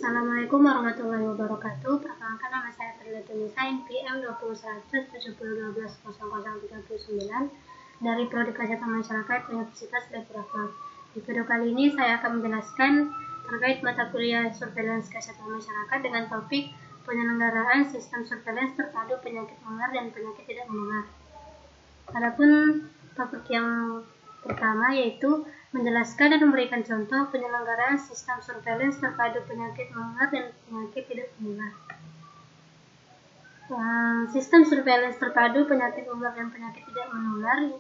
Assalamualaikum warahmatullahi wabarakatuh. Perkenalkan, nama saya Fadila Tunisa, NPM 20170120039 dari Prodi Kesehatan Masyarakat Universitas Baitur Rahman. Di video kali ini saya akan menjelaskan terkait mata kuliah Surveillance Kesehatan Masyarakat dengan topik penyelenggaraan sistem surveillance terpadu penyakit menular dan penyakit tidak menular. Adapun topik yang pertama yaitu menjelaskan dan memberikan contoh penyelenggaraan sistem surveillance terpadu penyakit menular dan penyakit tidak menular. Sistem surveillance terpadu penyakit menular dan penyakit tidak menular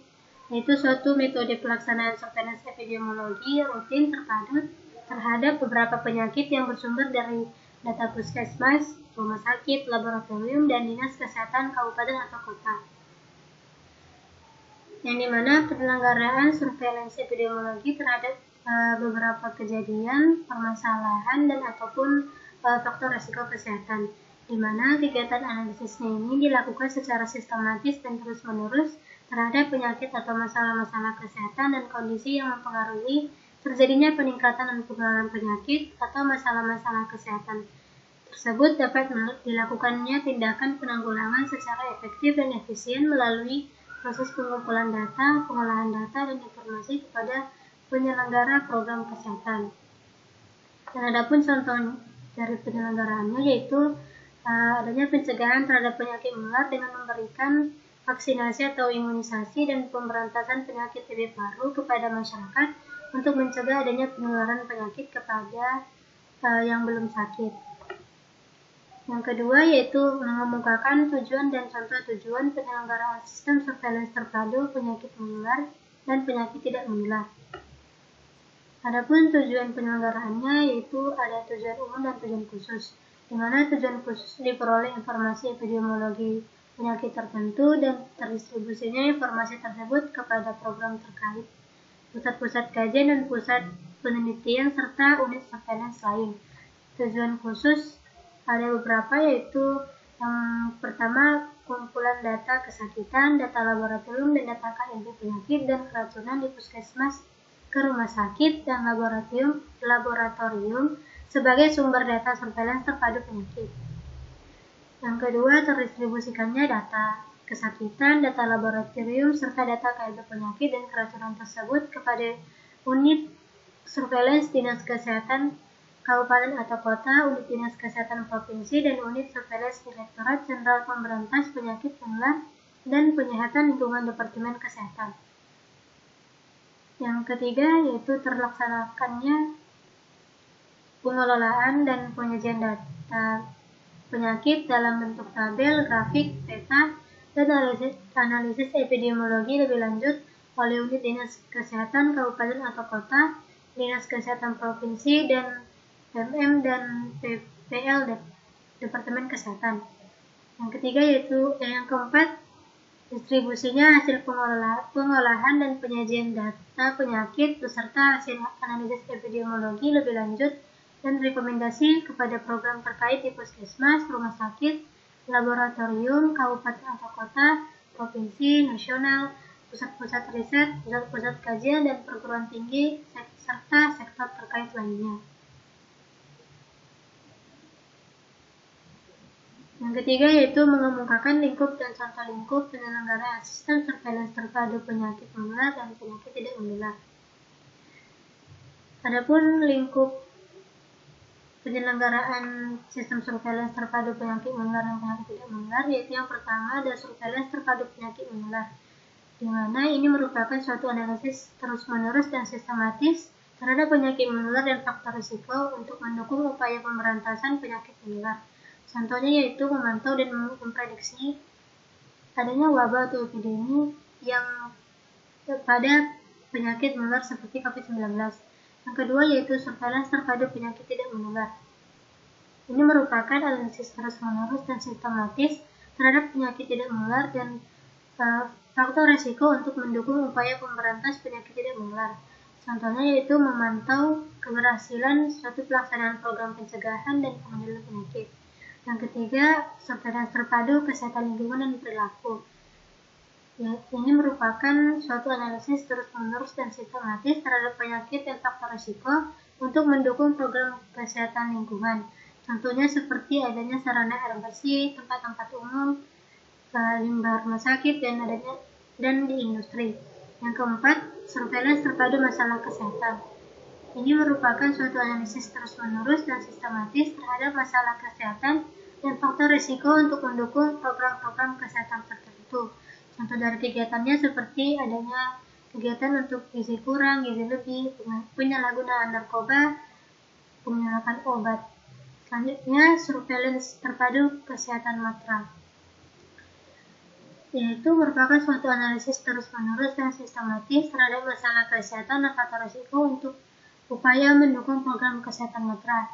yaitu suatu metode pelaksanaan surveillance epidemiologi rutin terpadu terhadap beberapa penyakit yang bersumber dari data puskesmas, rumah sakit, laboratorium, dan dinas kesehatan kabupaten atau kota. Yang dimana penyelenggaraan surveillance epidemiologi terhadap beberapa kejadian, permasalahan, dan ataupun faktor risiko kesehatan, di mana kegiatan analisisnya ini dilakukan secara sistematis dan terus-menerus terhadap penyakit atau masalah-masalah kesehatan dan kondisi yang mempengaruhi terjadinya peningkatan dan penularan penyakit atau masalah-masalah kesehatan tersebut. Dapat dilakukannya tindakan penanggulangan secara efektif dan efisien melalui proses pengumpulan data, pengolahan data, dan informasi kepada penyelenggara program kesehatan. Dan adapun contoh dari penyelenggaraannya yaitu adanya pencegahan terhadap penyakit menular dengan memberikan vaksinasi atau imunisasi dan pemberantasan penyakit TB paru kepada masyarakat untuk mencegah adanya penularan penyakit kepada yang belum sakit. Yang kedua yaitu mengemukakan tujuan dan contoh tujuan penyelenggaraan sistem surveillance terpadu penyakit menular dan penyakit tidak menular. Adapun tujuan penyelenggaraannya yaitu ada tujuan umum dan tujuan khusus, di mana tujuan khusus diperoleh informasi epidemiologi penyakit tertentu dan terdistribusinya informasi tersebut kepada program terkait, pusat-pusat kajian dan pusat penelitian serta unit surveillance lain. Tujuan khusus ada beberapa yaitu yang pertama kumpulan data kesakitan, data laboratorium, dan data KIP penyakit dan keracunan di puskesmas ke rumah sakit dan laboratorium sebagai sumber data surveillance terpadu penyakit. Yang kedua, terdistribusikannya data kesakitan, data laboratorium, serta data KIP penyakit dan keracunan tersebut kepada unit surveillance dinas kesehatan kabupaten atau kota, unit dinas kesehatan provinsi, dan unit surveillance Direktorat Jenderal Pemberantas Penyakit Menular dan Penyihatan Lingkungan Departemen Kesehatan. Yang ketiga yaitu terlaksanakannya pengelolaan dan penyajian data penyakit dalam bentuk tabel, grafik, peta, dan analisis epidemiologi lebih lanjut oleh unit dinas kesehatan kabupaten atau kota, dinas kesehatan provinsi, dan MM dan PPL Departemen Kesehatan. Yang ketiga yaitu yang keempat, distribusinya hasil pengolahan dan penyajian data penyakit beserta hasil analisis epidemiologi lebih lanjut dan rekomendasi kepada program terkait di puskesmas, rumah sakit, laboratorium, kabupaten atau kota, provinsi, nasional, pusat-pusat riset, pusat-pusat kajian, dan perguruan tinggi, serta sektor terkait lainnya. Yang ketiga yaitu mengemukakan lingkup dan contoh lingkup penyelenggaraan sistem surveillance terpadu penyakit menular dan penyakit tidak menular. Adapun lingkup penyelenggaraan sistem surveillance terpadu penyakit menular dan penyakit tidak menular yaitu yang pertama ada surveillance terpadu penyakit menular, di mana ini merupakan suatu analisis terus-menerus dan sistematis terhadap penyakit menular dan faktor risiko untuk mendukung upaya pemberantasan penyakit menular. Contohnya yaitu memantau dan memprediksi adanya wabah atau epidemi yang pada penyakit menular seperti COVID-19. Yang kedua yaitu surveillance terpadu penyakit tidak menular. Ini merupakan analisis terus-menerus dan sistematis terhadap penyakit tidak menular dan faktor risiko untuk mendukung upaya pemberantasan penyakit tidak menular. Contohnya yaitu memantau keberhasilan suatu pelaksanaan program pencegahan dan pengendalian penyakit. Yang ketiga, surveillance terpadu kesehatan lingkungan dan perilaku. Ya, ini merupakan suatu analisis terus-menerus dan sistematis terhadap penyakit dan faktor risiko untuk mendukung program kesehatan lingkungan. Contohnya seperti adanya sarana air bersih, tempat-tempat umum, limbah rumah sakit, dan di industri. Yang keempat, surveillance terpadu masalah kesehatan. Ini merupakan suatu analisis terus-menerus dan sistematis terhadap masalah kesehatan dan faktor risiko untuk mendukung program-program kesehatan tertentu. Contoh dari kegiatannya seperti adanya kegiatan untuk gizi kurang, gizi lebih, penyalahgunaan narkoba, penyalahgunaan obat. Selanjutnya, surveillance terpadu kesehatan matra, yaitu merupakan suatu analisis terus-menerus dan sistematis terhadap masalah kesehatan dan faktor risiko untuk upaya mendukung program kesehatan matra.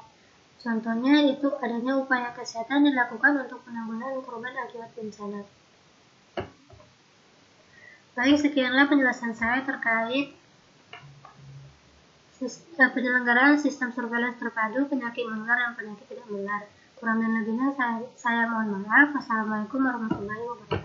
Contohnya itu adanya upaya kesehatan dilakukan untuk penanggulangan korban akibat bencana. Baik, sekianlah penjelasan saya terkait penyelenggaraan sistem surveillance terpadu penyakit menular dan penyakit tidak menular. Kurang dan lebihnya saya mohon maaf. Wassalamualaikum warahmatullahi wabarakatuh.